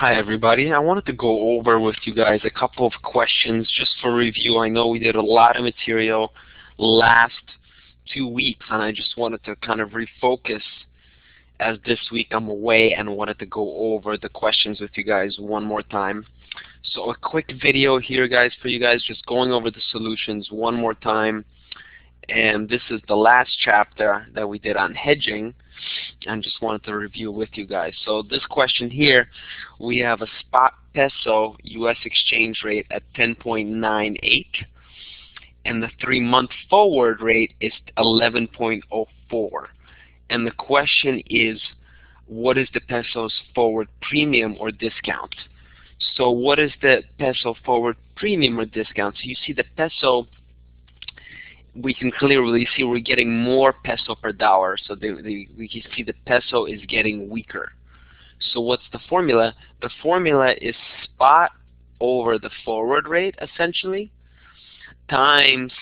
Hi everybody. I wanted to go over with you guys a couple of questions just for review. I know we did a lot of material last 2 weeks and I just wanted to kind of refocus as this week I'm away and wanted to go over the questions with you guys one more time. So a quick video here guys for you guys, just going over the solutions one more time. And this is the last chapter that we did on hedging, and just wanted to review with you guys. So this question here, we have a spot peso US exchange rate at 10.98, and the 3-month forward rate is 11.04. And the question is, what is the peso's forward premium or discount? So what is the peso forward premium or discount? So you see the peso, we can clearly see we're getting more peso per dollar. So we can see the peso is getting weaker. So what's the formula? The formula is spot over the forward rate, essentially, times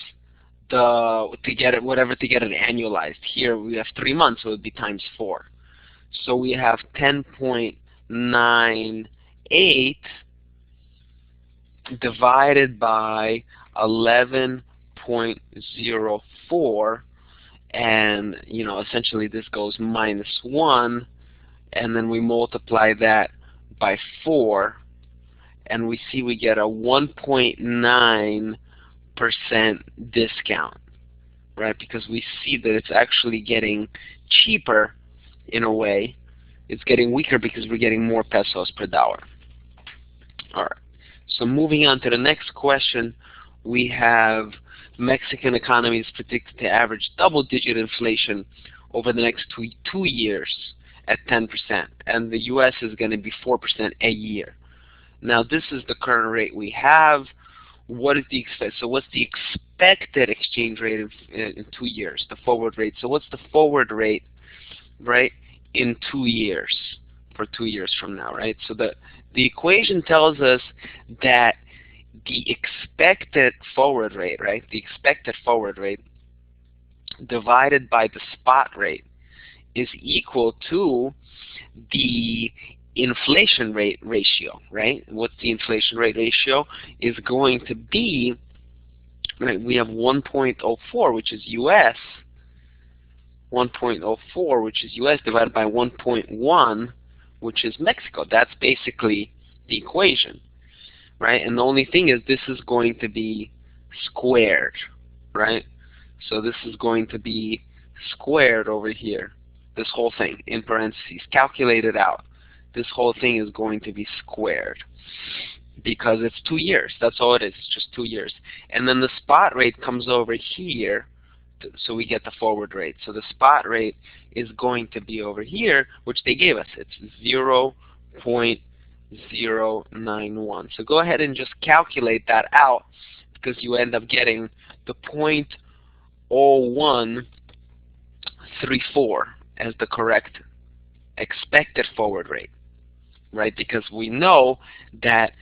to get it annualized. Here we have 3 months, so it would be times 4. So we have 10.98 divided by 11.04, and essentially this goes -1, and then we multiply that by 4, and we see we get a 1.9% discount, right? Because we see that it's actually getting cheaper in a way. It's getting weaker because we're getting more pesos per dollar. All right. So moving on to the next question, we have Mexican economy is predicted to average double-digit inflation over the next two years at 10%, and the U.S. is going to be 4% a year. Now this is the current rate we have. What is the so what's the expected exchange rate in 2 years? The forward rate. So what's the forward rate, right, in 2 years, for 2 years from now, right? So the equation tells us that the expected forward rate, right? The expected forward rate divided by the spot rate is equal to the inflation rate ratio, right? What's the inflation rate ratio? Is going to be, right, we have 1.04, which is US, 1.04, which is US, divided by 1.1, which is Mexico. That's basically the equation, right? And the only thing is this is going to be squared, right? So this is going to be squared over here, this whole thing, in parentheses, calculated out. This whole thing is going to be squared because it's 2 years. That's all it is. It's just 2 years. And then the spot rate comes over here, so we get the forward rate. So the spot rate is going to be over here, which they gave us. It's 0.091. So go ahead and just calculate that out, because you end up getting the 0.0134 as the correct expected forward rate, right? Because we know that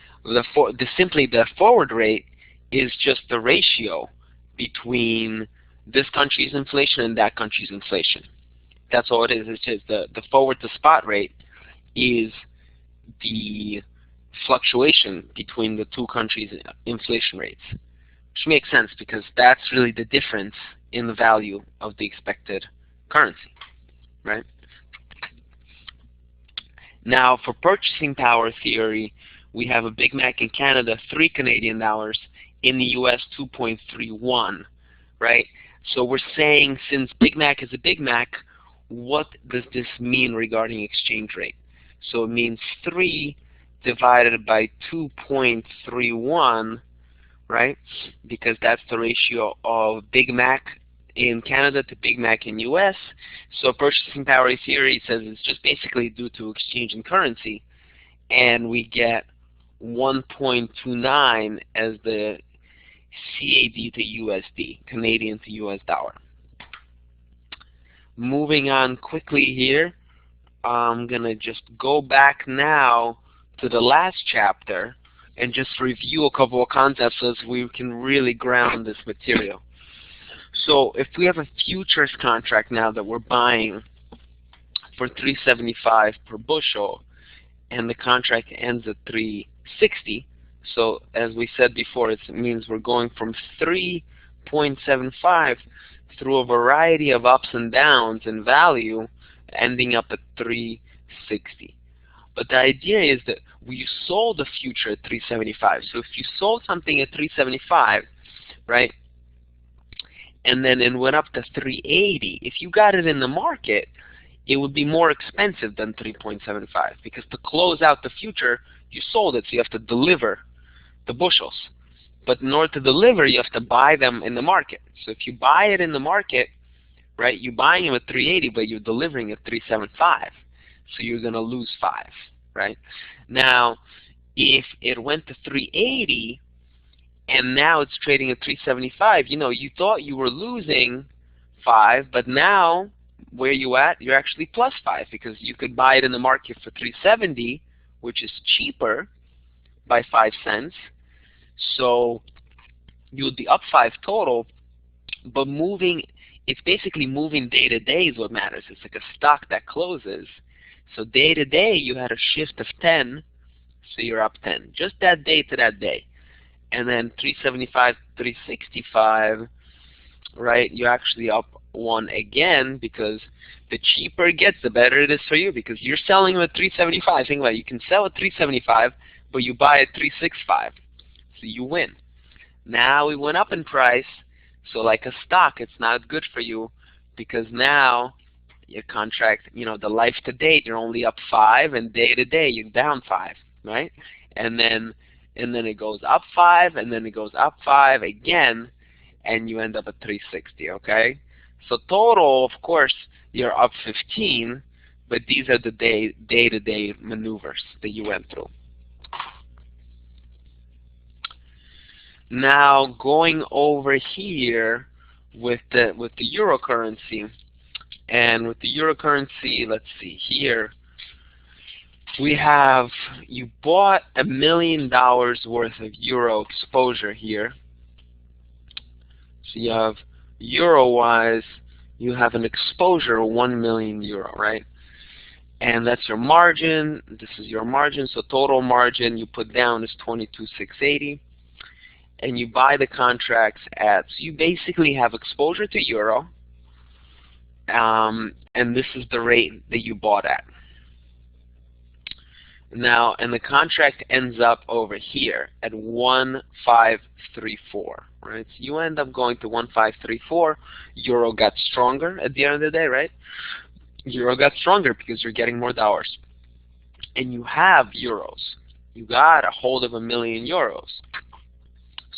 simply the forward rate is just the ratio between this country's inflation and that country's inflation. That's all it is. It's just the forward to spot rate is the fluctuation between the two countries' inflation rates, which makes sense because that's really the difference in the value of the expected currency, right? Now, for purchasing power theory, we have a Big Mac in Canada, 3 Canadian dollars, in the US, 2.31, right? So we're saying, since Big Mac is a Big Mac, what does this mean regarding exchange rate? So it means 3 divided by 2.31, right? Because that's the ratio of Big Mac in Canada to Big Mac in US. So purchasing power theory says it's just basically due to exchange in currency, and we get 1.29 as the CAD to USD, Canadian to US dollar. Moving on quickly here, I'm going to just go back now to the last chapter and just review a couple of concepts so we can really ground this material. So if we have a futures contract now that we're buying for $3.75 per bushel, and the contract ends at 360. So as we said before, it means we're going from 3.75 through a variety of ups and downs in value, ending up at 360. But the idea is that we sold the future at 375. So if you sold something at 375, right, and then it went up to 380, if you got it in the market, it would be more expensive than 3.75 because to close out the future, you sold it, so you have to deliver the bushels. But in order to deliver, you have to buy them in the market. So if you buy it in the market, right, you're buying them at 380, but you're delivering at 375. So you're going to lose 5, right? Now, if it went to 380 and now it's trading at 375, you thought you were losing 5, but now where you at? You're actually plus 5 because you could buy it in the market for 370, which is cheaper by 5 cents. So you would be up 5 total, but it's basically moving day to day is what matters. It's like a stock that closes. So day to day you had a shift of 10, so you're up 10. Just that day to that day. And then 375, 365, right, you're actually up 1 again because the cheaper it gets, the better it is for you because you're selling them at 375. Think about it. You can sell at 375, but you buy at 365. So you win. Now it went up in price, so like a stock, it's not good for you because now your contract, the life to date, you're only up 5, and day to day you're down 5, right? And then it goes up 5, and then it goes up 5 again, and you end up at 360, okay? So total, of course, you're up 15, but these are the day-to-day maneuvers that you went through. Now going over here with the euro currency, and with the euro currency, let's see here, we have, you bought $1 million worth of euro exposure here. So you have euro-wise, you have an exposure of 1 million euro, right? And that's your margin. This is your margin. So total margin you put down is 22,680. And you buy the contracts at, so you basically have exposure to euro, and this is the rate that you bought at. Now, and the contract ends up over here at 1534, right? So you end up going to 1534. Euro got stronger at the end of the day, right? Euro got stronger because you're getting more dollars. And you have euros. You got a hold of 1 million euros.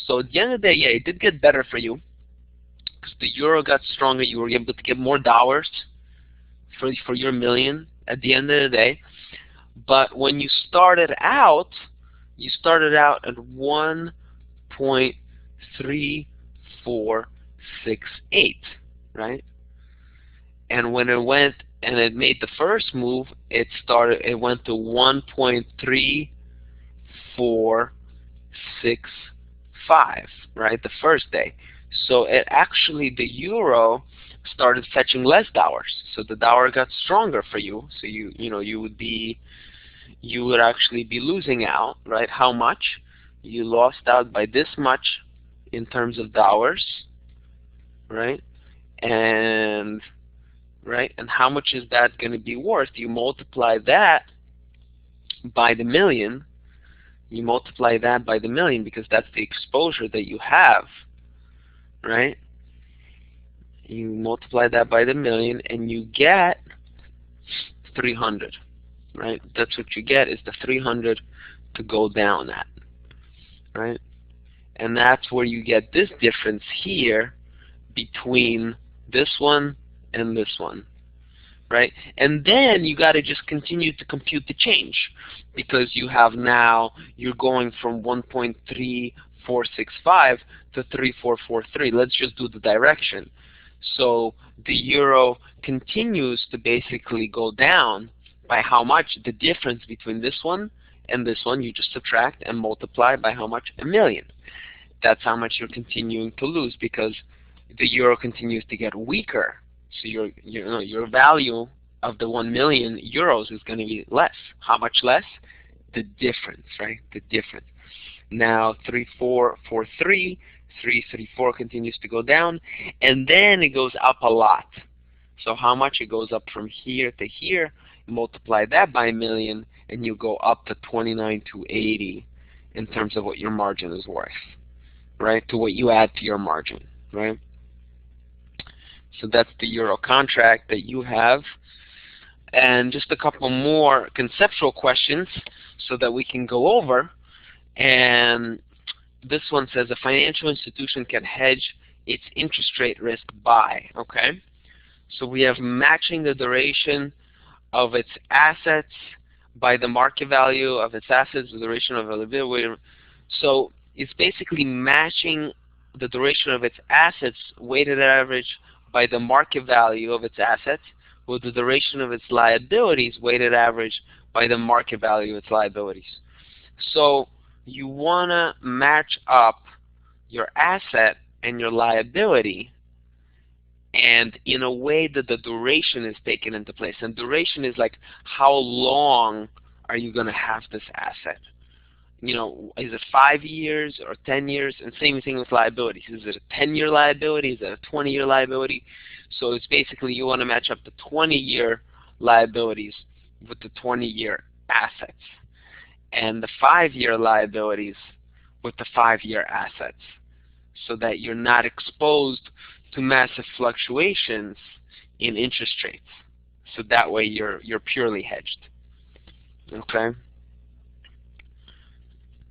So at the end of the day, yeah, it did get better for you because the euro got stronger. You were able to get more dollars for your million at the end of the day. But when you started out at 1.3468, right? And when it went and it made the first move, it went to 1.3465, right? The first day. So it actually, the euro started fetching less dollars. So the dollar got stronger for you. So you would actually be losing out, right? How much? You lost out by this much in terms of dollars, right? And how much is that going to be worth? You multiply that by the million. You multiply that by the million because that's the exposure that you have, right? You multiply that by the million and you get 300, right? That's what you get, is the 300 to go down at, right? And that's where you get this difference here between this one and this one, right? And then you got to just continue to compute the change because you have now, you're going from 1.3465 to 3443. Let's just do the direction. So the euro continues to basically go down by how much? The difference between this one and this one, you just subtract and multiply by how much? 1 million. That's how much you're continuing to lose because the euro continues to get weaker. So your value of the 1 million euros is going to be less. How much less? The difference, right? The difference. Now 3443, 334 continues to go down, and then it goes up a lot. So how much? It goes up from here to here. Multiply that by a million, and you go up to 29,280 in terms of what your margin is worth, right? To what you add to your margin, right? So that's the euro contract that you have. And just a couple more conceptual questions so that we can go over. And this one says a financial institution can hedge its interest rate risk by, okay? So we have matching the duration of its assets by the market value of its assets, the duration of availability. So it's basically matching the duration of its assets weighted average by the market value of its assets with the duration of its liabilities weighted average by the market value of its liabilities. So you want to match up your asset and your liability, and in a way that the duration is taken into place. And duration is like, how long are you going to have this asset? You know, is it 5 years or 10 years? And same thing with liabilities. Is it a 10-year liability? Is it a 20-year liability? So it's basically you want to match up the 20-year liabilities with the 20-year assets, and the 5-year liabilities with the 5-year assets, so that you're not exposed to massive fluctuations in interest rates. So that way you're purely hedged. Okay?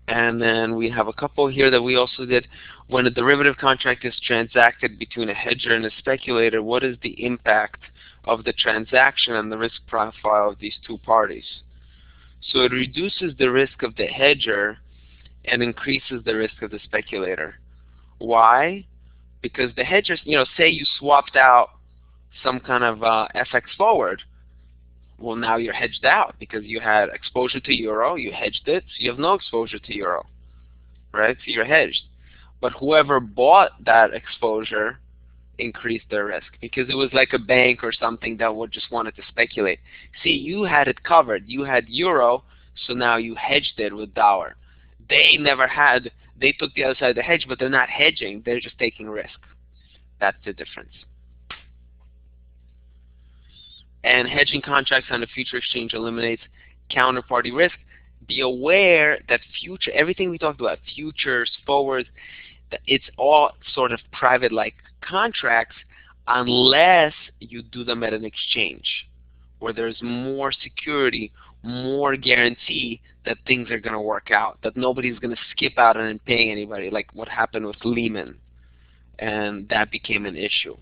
And then we have a couple here that we also did. When a derivative contract is transacted between a hedger and a speculator, what is the impact of the transaction on the risk profile of these two parties? So it reduces the risk of the hedger and increases the risk of the speculator. Why? Because the hedgers, you know, say you swapped out some kind of FX forward. Well, now you're hedged out because you had exposure to euro, you hedged it, so you have no exposure to euro, right? So you're hedged. But whoever bought that exposure increased their risk because it was like a bank or something that would just wanted to speculate. See, you had it covered. You had euro, so now you hedged it with dollar. They never had. They took the other side of the hedge, but they're not hedging. They're just taking risk. That's the difference. And hedging contracts on a future exchange eliminates counterparty risk. Be aware that future, everything we talked about, futures, forwards, it's all sort of private-like contracts unless you do them at an exchange where there's more security, more guarantee that things are going to work out, that nobody's going to skip out and paying anybody, like what happened with Lehman, and that became an issue.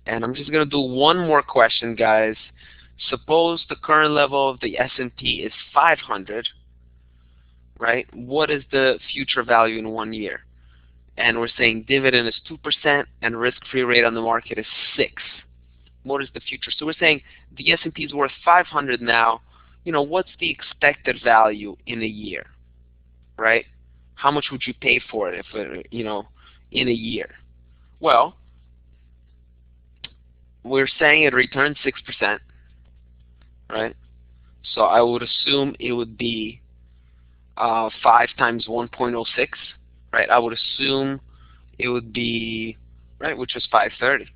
And I'm just going to do one more question, guys. Suppose the current level of the S&P is 500, right? What is the future value in 1 year? And we're saying dividend is 2% and risk-free rate on the market is 6. What is the future? So we're saying the S&P is worth 500 now. You know, what's the expected value in a year, right? How much would you pay for it if, you know, in a year? Well, we're saying it returns 6%, right? So I would assume it would be 5 times 1.06, right? I would assume it would be, right, which is 530.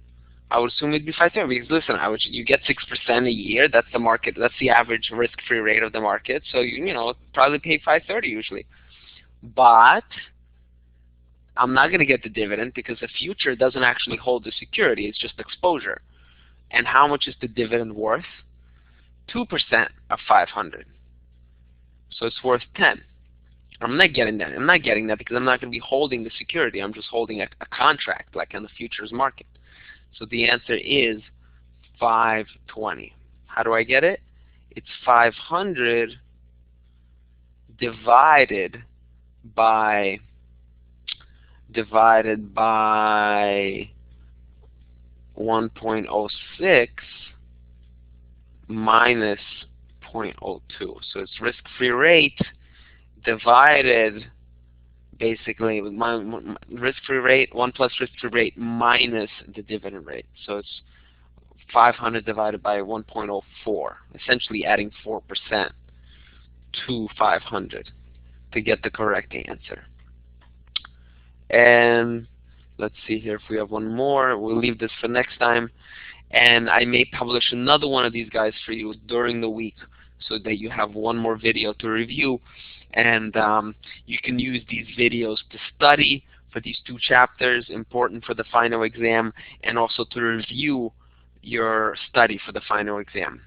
I would assume it'd be 530 because listen, you get 6% a year. That's the market. That's the average risk-free rate of the market. So you know probably pay 530 usually. But I'm not going to get the dividend because the future doesn't actually hold the security. It's just exposure. And how much is the dividend worth? 2% of 500. So it's worth 10. I'm not getting that. I'm not getting that because I'm not going to be holding the security. I'm just holding a contract like in the futures market. So the answer is 520. How do I get it? It's 500 divided by 1.06 minus 0.02. So it's risk-free rate divided basically with risk-free rate, 1 plus risk-free rate minus the dividend rate. So it's 500 divided by 1.04, essentially adding 4% to 500 to get the correct answer. And let's see here if we have one more. We'll leave this for next time. And I may publish another one of these guys for you during the week so that you have one more video to review. And you can use these videos to study for these two chapters, important for the final exam, and also to review your study for the final exam.